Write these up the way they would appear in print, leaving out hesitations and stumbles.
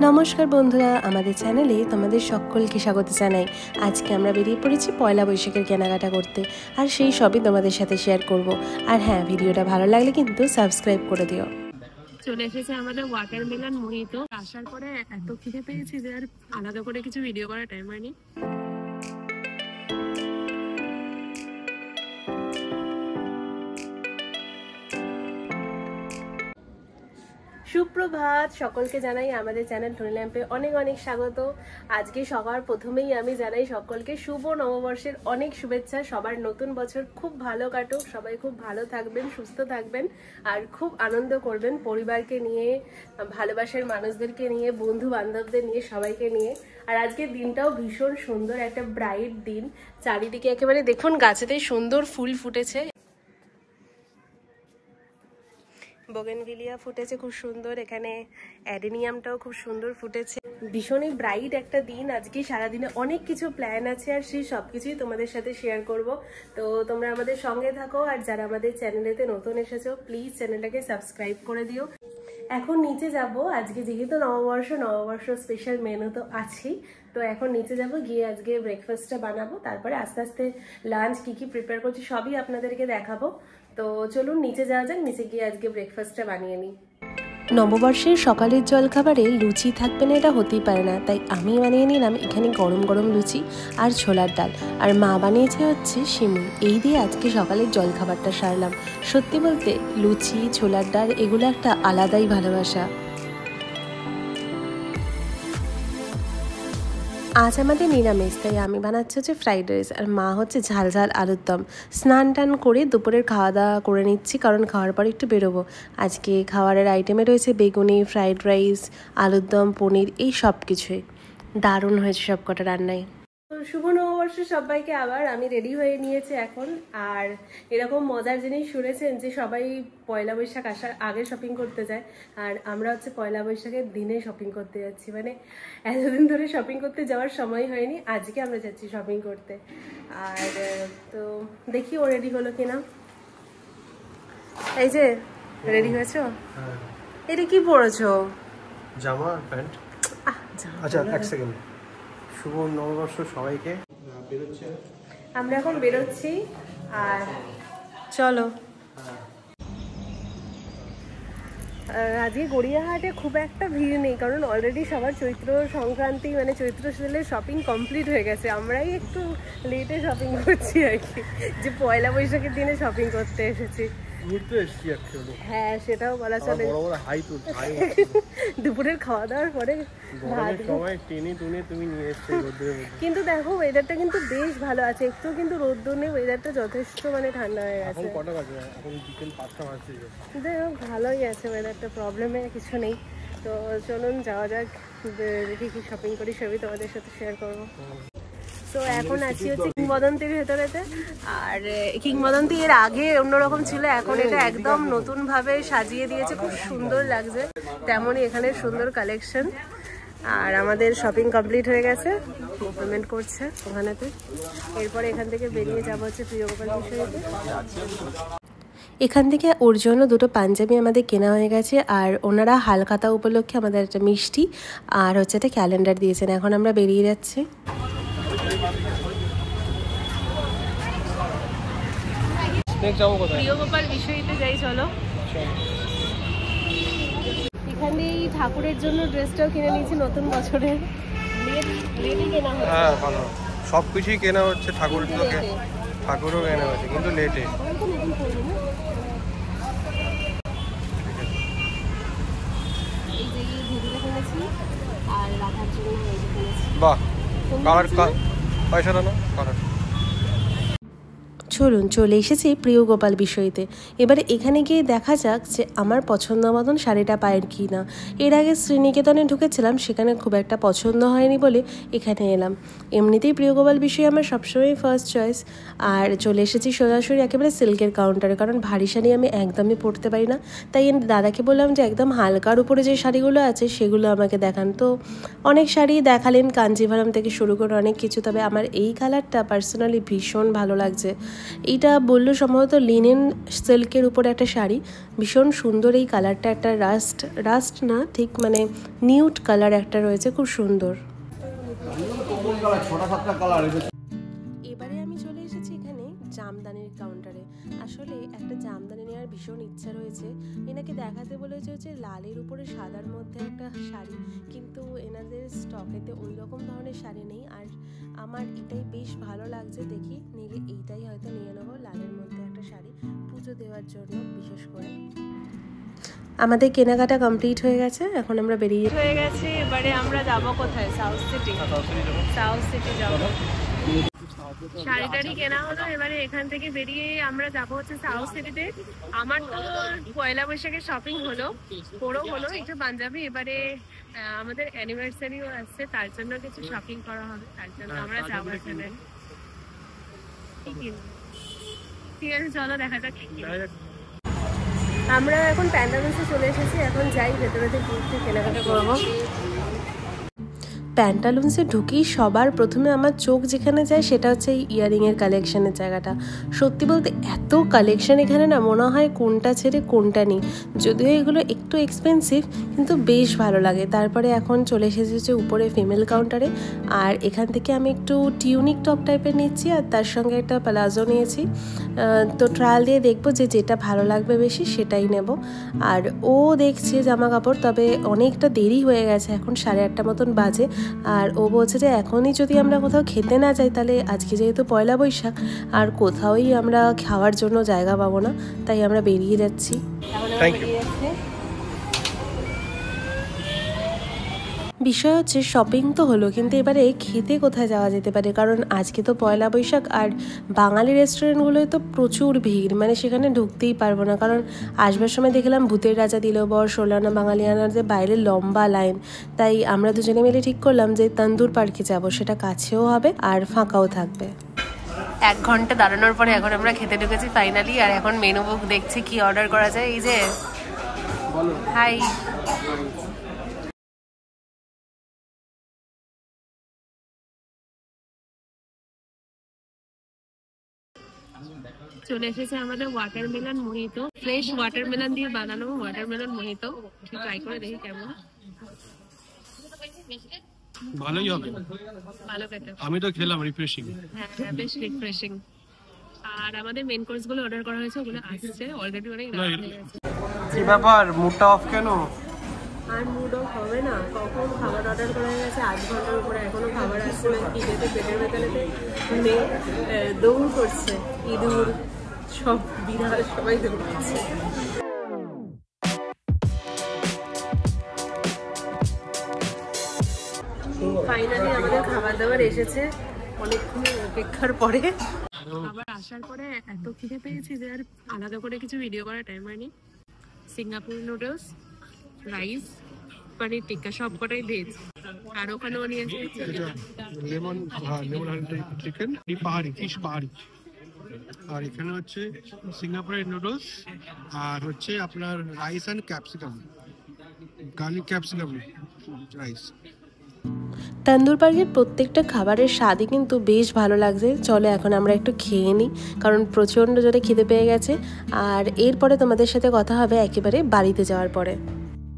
নমস্কার বন্ধুরা, আমাদের চ্যানেলে তোমাদের সকলকে স্বাগত জানাই। আজকে আমরা বেরিয়ে পড়েছি পয়লা বৈশাখের কেনাকাটা করতে, আর সেই সবই তোমাদের সাথে শেয়ার করব। আর হ্যাঁ, ভিডিওটা ভালো লাগলে কিন্তু সাবস্ক্রাইব করে দিও। চলে এসেছে আমাদের ওয়াটারমেলন মোহিতো। আসার পরে এত খিদে পেয়েছি যে আর আলাদা করে কিছু ভিডিও করার টাইম হয়নি। সুপ্রভাত, সকলকে জানাই আমাদের চ্যানেল টনি ল্যাম্পে অনেক অনেক স্বাগত। আজকে সবার প্রথমেই আমি জানাই সকলকে শুভ নববর্ষের অনেক শুভেচ্ছা। সবার নতুন বছর খুব ভালো কাটুক, সবাই খুব ভালো থাকবেন, সুস্থ থাকবেন আর খুব আনন্দ করবেন পরিবারকে নিয়ে, ভালোবাসার মানুষদেরকে নিয়ে, বন্ধু বান্ধবদের নিয়ে, সবাইকে নিয়ে। আর আজকের দিনটাও ভীষণ সুন্দর, একটা ব্রাইট দিন। চারিদিকে একেবারে দেখুন গাছেতেই সুন্দর ফুল ফুটেছে, বোগেনভিলিয়া ফুটেছে খুব সুন্দর, এখানে অ্যাডেনিয়ামটাও খুব সুন্দর ফুটেছে। ভীষণই ব্রাইট একটা দিন আজকে। সারাদিনে অনেক কিছু প্ল্যান আছে আর সেই সব কিছুই তোমাদের সাথে শেয়ার করব। তো তোমরা আমাদের সঙ্গে থাকো, আর যারা আমাদের চ্যানেলেতে নতুন এসেছো প্লিজ চ্যানেলটাকে সাবস্ক্রাইব করে দিও। এখন নিচে যাব, আজকে যেহেতু নববর্ষ স্পেশাল মেনু তো আছেই। তো এখন নিচে যাব, গিয়ে আজকে ব্রেকফাস্টটা বানাবো, তারপরে আস্তে আস্তে লাঞ্চ কি প্রিপেয়ার করছি সবই আপনাদেরকে দেখাবো। তো চলুন নিচে যাওয়া যাক, নিচে গিয়ে আজকে ব্রেকফাস্টটা বানিয়ে নিই। নববর্ষের সকালের জলখাবারে লুচি থাকবে না এটা হতেই পারে না, তাই আমি বানিয়ে নিলাম এখানে গরম গরম লুচি আর ছোলার ডাল, আর মা বানিয়েছে হচ্ছে সিমুই। এই দিয়ে আজকে সকালের জলখাবারটা সারলাম। সত্যি বলতে লুচি, ছোলার ডাল এগুলো একটা আলাদাই ভালোবাসা। আজ আমাদের নিরামিষ, তাই আমি বানাচ্ছি হচ্ছে ফ্রাইড রাইস, আর মা হচ্ছে ঝাল ঝাল আলুর দম। স্নান টান করে দুপুরের খাওয়া দাওয়া করে নিচ্ছি, কারণ খাওয়ার পর একটু বেরোবো। আজকে খাওয়ারের আইটেমে রয়েছে বেগুনি, ফ্রাইড রাইস, আলুর দম, পনির, এই সব কিছুই দারুণ হয়েছে সব কটা রান্নায়। শুভ নববর্ষ সবাইকে। আবার আমি রেডি হয়ে নিয়েছি এখন। আর এরকম মজার জিনিস শুনেছেন যে সবাই পয়লা বৈশাখ আসার আগে শপিং করতে যায়, আর আমরা হচ্ছে পয়লা বৈশাখের দিনে শপিং করতে যাচ্ছি। মানে এতদিন ধরে শপিং করতে যাওয়ার সময় হয়নি, আজকে আমরা যাচ্ছি শপিং করতে। আর তো দেখি ও রেডি হলো কিনা। এই যে রেডি হয়েছো? এটা কি পরেছো? জামা প্যান্ট। আচ্ছা এক সেকেন্ড। শুভ নববর্ষ সবাইকে। আমরা এখন বেরোচ্ছি, আর চলো। আজকে গড়িয়াহাটে খুব একটা ভিড় নেই, কারণ অলরেডি সবার চৈত্র সংক্রান্তি মানে চৈত্র সেলের শপিং কমপ্লিট হয়ে গেছে। আমরাই একটু লেটে শপিং করছি আর কি, যে পয়লা বৈশাখের দিনে শপিং করতে এসেছি। হ্যাঁ, সেটাও বলা চলে। দুপুরের খাওয়া দাওয়ার পরে কিন্তু দেখো ওয়েদারটা কিন্তু বেশ ভালো আছে, একটু কিন্তু রোদ্দুর নেই, ওয়েদারটা যথেষ্ট মানে ঠান্ডা হয়ে গেছে। ভালোই আছে ওয়েদারটা, প্রবলেমে কিছু নেই। তো চলুন যাওয়া যাক, দেখি কি শপিং করি সবই তোমাদের সাথে শেয়ার করবো। তো এখন আছি হচ্ছে কিংবদন্তির ভেতরেতে। আর কিংবদন্তি এর আগে অন্যরকম ছিল, এখন এটা একদম নতুন ভাবে সাজিয়ে দিয়েছে, খুব সুন্দর লাগছে। তেমনই এখানে সুন্দর কালেকশন। আর আমাদের শপিং কমপ্লিট হয়ে গেছে, পেমেন্ট করছে ওখানেতে। এরপরে এখান থেকে বেরিয়ে যাবো হচ্ছে প্রিয়গোপাল বিষয়তে। এখান থেকে ওর জন্য দুটো পাঞ্জাবি আমাদের কেনা হয়ে গেছে, আর ওনারা হালখাতা উপলক্ষে আমাদের একটা মিষ্টি আর হচ্ছে একটা ক্যালেন্ডার দিয়েছেন। এখন আমরা বেরিয়ে যাচ্ছি। প্রিয়গোপাল বিষয়তে যাই, চলো। এখানে এই ঠাকুরের জন্য ড্রেসটাও কিনে নিয়েছি নতুন বছরের। হ্যাঁ ভালো, সবকিছুই কেনা হচ্ছে ঠাকুরও কেনা হচ্ছে, কিন্তু লেটে। বাহ, পয়সা দাও না কালার। চলুন চলে এসেছি প্রিয়গোপাল বিষয়তে। এবারে এখানে গিয়ে দেখা যাক যে আমার পছন্দ মতন শাড়িটা পায়ের কি না। এর আগে শ্রীনিকেতনে ঢুকেছিলাম, সেখানে খুব একটা পছন্দ হয়নি বলে এখানে এলাম। এমনিতেই প্রিয়গোপাল বিষয় আমার সবসময় ফার্স্ট চয়েস। আর চলে এসেছি সরাসরি একেবারে সিল্কের কাউন্টারে, কারণ ভারী শাড়ি আমি একদমই পরতে পারি না। তাই দাদাকে বললাম যে একদম হালকার উপরে যে শাড়িগুলো আছে সেগুলো আমাকে দেখান। তো অনেক শাড়ি দেখালেন, কাঞ্জিভারম থেকে শুরু করে অনেক কিছু। তবে আমার এই কালারটা পার্সোনালি ভীষণ ভালো লাগছে। এইটা বললো সম্ভবত লিনেন সিল্কের উপরে একটা শাড়ি, ভীষণ সুন্দর এই কালারটা, একটা রাস্ট না ঠিক মানে নিউড কালার একটা রয়েছে, খুব সুন্দর। এবারে আমি চলে এসেছি এখানে জামদানির কাউন্টারে। আসলে একটা জামদানি নেওয়ার ভীষণ ইচ্ছা রয়েছে। এনাকে দেখাতে বলেছে হচ্ছে লালের উপরে সাদার মধ্যে একটা শাড়ি, কিন্তু এনাদের স্টকেতে ওই রকম ধরনের শাড়ি নেই। আর আমার এটাই বেশ ভালো লাগছে, দেখি নিলে এইটাই হয়তো নিয়ে নেবো, লালের মধ্যে একটা শাড়ি পুজো দেওয়ার জন্য বিশেষ করে। আমাদের কেনাকাটা কমপ্লিট হয়ে গেছে, এখন আমরা বেরিয়ে হয়ে গেছে। এবারে আমরা যাব কোথায়? South city. সাউথ সিটি যাব। শাড়ি টাড়ি কেনা হলো, এবারে এখান থেকে বেরিয়ে আমরা যাব হচ্ছে সাউথ সিটিতে। আমার তো পয়লা বৈশাখের শপিং হলো, পুরো হলো, একটু পাঞ্জাবি। এবারে আমাদের অ্যানিভার্সারিও আসছে, তার জন্য কিছু শপিং করা হবে, তার জন্য আমরা যাবো এখানে। ঠিক আছে, চলো দেখা যাক। আমরা এখন প্যান্টালুন্সে চলে এসেছি, এখন যাই ভেতরে ঘুরতে কেনাকাটা করবো। প্যান্টালুন্সে ঢুকেই সবার প্রথমে আমার চোখ যেখানে যায় সেটা হচ্ছে এই ইয়াররিংয়ের কালেকশানের জায়গাটা। সত্যি বলতে এত কালেকশান এখানে না, মনে হয় কোনটা ছেড়ে কোনটা নিই। যদিও এগুলো একটু এক্সপেন্সিভ, কিন্তু বেশ ভালো লাগে। তারপরে এখন চলে এসেছে উপরে ফিমেল কাউন্টারে, আর এখান থেকে আমি একটু টিউনিক টপ টাইপের নিচ্ছি, আর তার সঙ্গে একটা প্লাজো নিয়েছি। তো ট্রায়াল দিয়ে দেখবো যে যেটা ভালো লাগবে বেশি সেটাই নেব। আর ও দেখছে জামা কাপড়, তবে অনেকটা দেরি হয়ে গেছে, এখন 8:30 মতন বাজে। আর ও বলছে যে এখনই যদি আমরা কোথাও খেতে না যাই, তাহলে আজকে যেহেতু পয়লা বৈশাখ আর কোথাওই আমরা খাওয়ার জন্য জায়গা পাবো না, তাই আমরা বেরিয়ে যাচ্ছি। বিষয় হচ্ছে শপিং তো হলো, কিন্তু এবারে খেতে কোথায় যাওয়া যেতে পারে, কারণ আজকে তো পয়লা বৈশাখ আর বাঙালি রেস্টুরেন্টগুলোয় তো প্রচুর ভিড়, মানে সেখানে ঢুকতেই পারবো না। কারণ আসবার সময় দেখলাম ভূতের রাজা, দিল বর, ষোলানা বাঙালিয়ানাদের বাইরে লম্বা লাইন। তাই আমরা দুজনে মিলে ঠিক করলাম যে তন্দুর পার্কে যাব, সেটা কাছেও হবে আর ফাঁকাও থাকবে। 1 ঘন্টা দাঁড়ানোর পরে এখন আমরা খেতে ঢুকেছি ফাইনালি, আর এখন মেনু বুক দেখছি কি অর্ডার করা যায়। এই যে হাই, চলে এসেছে আমাদের ওয়াটারমেলন মোহিতো, ফ্রেশ ওয়াটারমেলন দিয়ে বানানো ওয়াটারমেলন মোহিতো। ট্রাই করে দেখি কেমন। ভালোই হবে, ভালো খেতে, আমি তো খেলাম, রিফ্রেশিং। হ্যাঁ বেশ রিফ্রেশিং। আর আমাদের মেন কোর্স গুলো অর্ডার করা হয়েছে, ওগুলো আসছে অলরেডি, অনেক রাত হয়ে গেছে। কি ব্যাপার, মুডটা অফ কেন? আর মুড অফ হবে না, কখন খাবার অর্ডার করা গেছে 8 ঘন্টার উপরে, এখনো খাবার আসছে না। খিদেতে পেটের ভেতরেতে মানে দৌড় করছে, ইঁদুর সব বিড়াল সবাই দৌড় করছে। ফাইনালি আমাদের খাবার দাবার এসেছে অনেকক্ষণ অপেক্ষার পরে। আবার আসার পরে এত খিদে পেয়েছি যে আর আলাদা করে কিছু ভিডিও করার টাইম হয়নি। Singapore noodles, rice, paneer tikka, সবকটাই ভেজ। আর ওখানেও নিয়েছে লেমন চিকেন, পাহাড়ি ফিশ পাহাড়ি। আর এখানে হচ্ছে সিঙ্গাপুরের নুডলস, আর হচ্ছে আপনার rice and capsicum, garlic capsicum rice. Tandoor পার্কের প্রত্যেকটা খাবারের স্বাদই কিন্তু বেশ ভালো লাগছে। চলো এখন আমরা একটু খেয়ে নিই, কারণ প্রচণ্ড জোরে খিদে পেয়ে গেছে। আর এরপরে তোমাদের সাথে কথা হবে একেবারে বাড়িতে যাওয়ার পরে।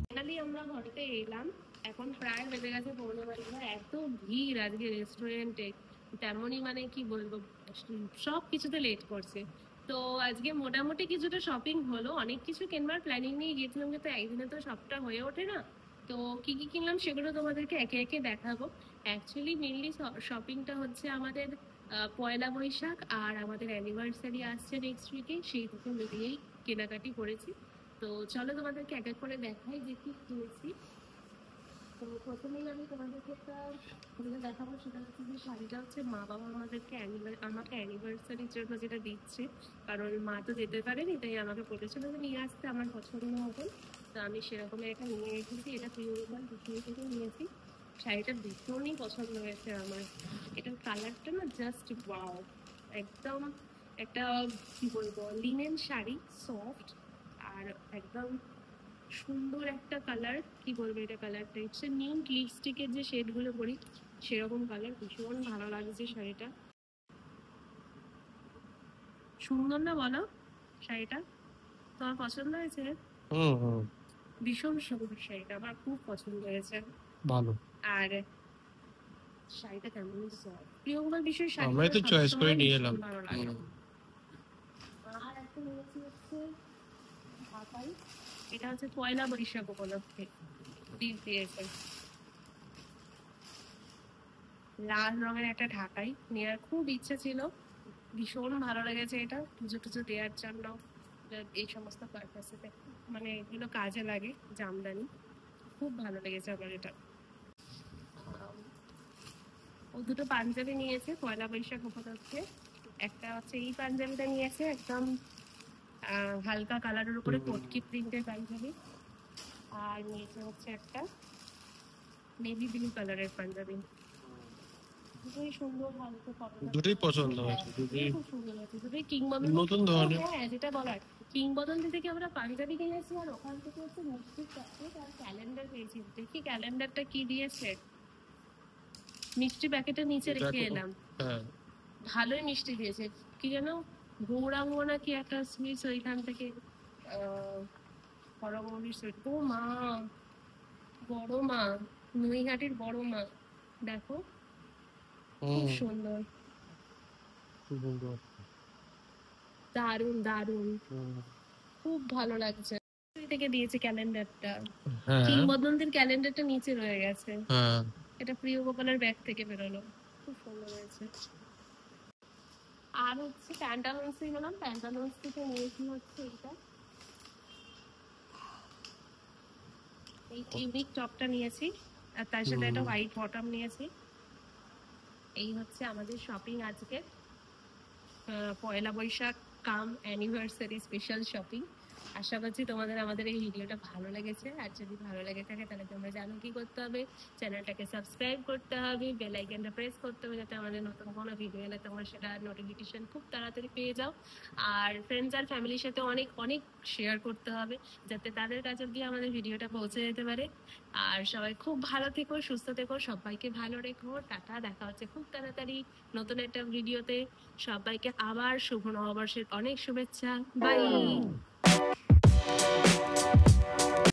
ফাইনালি আমরা ঘরেতে এলাম, এখন প্রায় বেজে গেছে 11:30। এত ভিড় আজকে রেস্টুরেন্টে, তেমনই মানে কি বলবো, সব কিছুতে লেট করছে। তো আজকে মোটামুটি কিছুটা শপিং হলো, অনেক কিছু কেনবার প্ল্যানিং নিয়ে গিয়েছিলাম, কিন্তু একদিনে তো সবটা হয়ে ওঠে না। তো কি কি কিনলাম সেগুলো তোমাদেরকে একে একে দেখাবো। অ্যাকচুয়ালি মেনলি শপিংটা হচ্ছে আমাদের পয়লা বৈশাখ আর আমাদের অ্যানিভার্সারি আসছে নেক্সট উইকে, সেই দুটো মিলিয়েই কেনাকাটি করেছি। তো চলো তোমাদেরকে এক এক করে দেখাই যে কি কিনেছি। তো প্রথমেই আমি তোমাদেরকে একটা দেখাবো, সেটা হচ্ছে যে শাড়িটা হচ্ছে মা বাবা আমাকে অ্যানিভার্সারির জন্য যেটা দিচ্ছে, কারণ মা তো যেতে পারেনি, তাই আমাকে বলেছিল যে নিয়ে আসতে আমার পছন্দ মতন। তো আমি সেরকম একটা নিয়ে এসেছি, এটা পিওর থেকে নিয়েছি। শাড়িটা ভীষণই পছন্দ হয়েছে আমার। এটার কালারটা না জাস্ট ওয়াও, একদম একটা কি বলবো লিনেন শাড়ি, সফট আর একদম সুন্দর একটা কালার। কি বলবো, এটা কালারটা হচ্ছে নিউড লিপস্টিকের যে শেডগুলো পরি সেরকম কালার, ভীষণ ভালো লাগছে শাড়িটা। সুন্দর না বলো শাড়িটা? তোমার পছন্দ হয়েছে? হুম ভীষণ সুন্দর শাড়িটা, আমার খুব পছন্দ হয়েছে। ভালো। আর শাড়িটা কেমন প্রিয়ঙ্কার বিষয় শাড়ি আমরাই তো চয়েস করে নিয়ে এলাম। ভালো লাগে। আর একটা নিয়েছি হচ্ছে ঢাকাই, এটা হচ্ছে পয়লা বৈশাখ উপলক্ষে দিন দিয়েছে। লাল রঙের একটা ঢাকাই নেওয়ার খুব ইচ্ছে ছিল, ভীষণ ভালো লেগেছে। এটা পুজো টুজো দেওয়ার জন্য, এই সমস্ত পারপাসে মানে এগুলো কাজে লাগে, জামদানি। খুব ভালো লেগেছে আমার এটা। ও দুটো পাঞ্জাবি নিয়েছে পয়লা বৈশাখ উপলক্ষে। একটা হচ্ছে এই পাঞ্জাবিটা নিয়েছে, একদম হালকা কালারের উপরে পটকি প্রিন্টের পাঞ্জাবি। আর নিয়েছে হচ্ছে একটা নেভি ব্লু কালারের পাঞ্জাবি। দুটোই সুন্দর, হালকা কটন। দুটোই পছন্দ হয়েছে, খুব সুন্দর হয়েছে। দুটোই কিংবদন্তি, নতুন ধরনের। হ্যাঁ যেটা বলার, কিংবদন্তি থেকে আমরা পাঞ্জাবি কিনেছি, আর ওখান থেকে হচ্ছে মিষ্টির প্যাকেট আর ক্যালেন্ডার পেয়েছি। দেখি ক্যালেন্ডারটা কি দিয়েছে। মিষ্টি প্যাকেটের নিচে রেখে এলাম। হ্যাঁ ভালোই মিষ্টি দিয়েছে। কি যেন গৌরাঙ্গ না কি একটা সুইটস, ওইখান থেকে হরগৌরীর সুইট। ও মা, বড় মা, নৈহাটির বড় মা, দেখো খুব সুন্দর, দারুন দারুন, খুব ভালো লাগছে। থেকে দিয়েছে ক্যালেন্ডারটা, কিংবদন্তির ক্যালেন্ডারটা নিচে রয়ে গেছে। এটা প্রিয় গোপালের ব্যাগ থেকে বেরোলো, খুব সুন্দর হয়েছে। আর হচ্ছে প্যান্টালুন্সে গেলাম, প্যান্টালুন্স থেকে নিয়েছি হচ্ছে এইটা, এই ইউনিক টপটা নিয়েছি, আর তার সাথে একটা হোয়াইট বটম নিয়েছি। এই হচ্ছে আমাদের শপিং আজকে, পয়লা বৈশাখ কাম অ্যানিভার্সারি স্পেশাল শপিং। আশা করছি তোমাদের আমাদের এই ভিডিওটা ভালো লেগেছে। আর যদি ভালো লেগে থাকে তাহলে তোমরা জানো কি করতে হবে, চ্যানেলটাকে সাবস্ক্রাইব করতে হবে, বেল আইকনটা প্রেস করতে হবে, যাতে আমাদের নতুন কোনো ভিডিও এলে তোমরা সেটা নোটিফিকেশন খুব তাড়াতাড়ি পেয়ে যাও। আর ফ্রেন্ডস আর ফ্যামিলির সাথে অনেক অনেক শেয়ার করতে হবে, যাতে তাদের কাছে গিয়ে আমাদের ভিডিওটা পৌঁছে যেতে পারে। আর সবাই খুব ভালো থেকো, সুস্থ থেকো, সবাইকে ভালো রেখো। টাটা, দেখা হচ্ছে খুব তাড়াতাড়ি নতুন একটা ভিডিওতে। সবাইকে আবার শুভ নববর্ষের অনেক শুভেচ্ছা। বাই।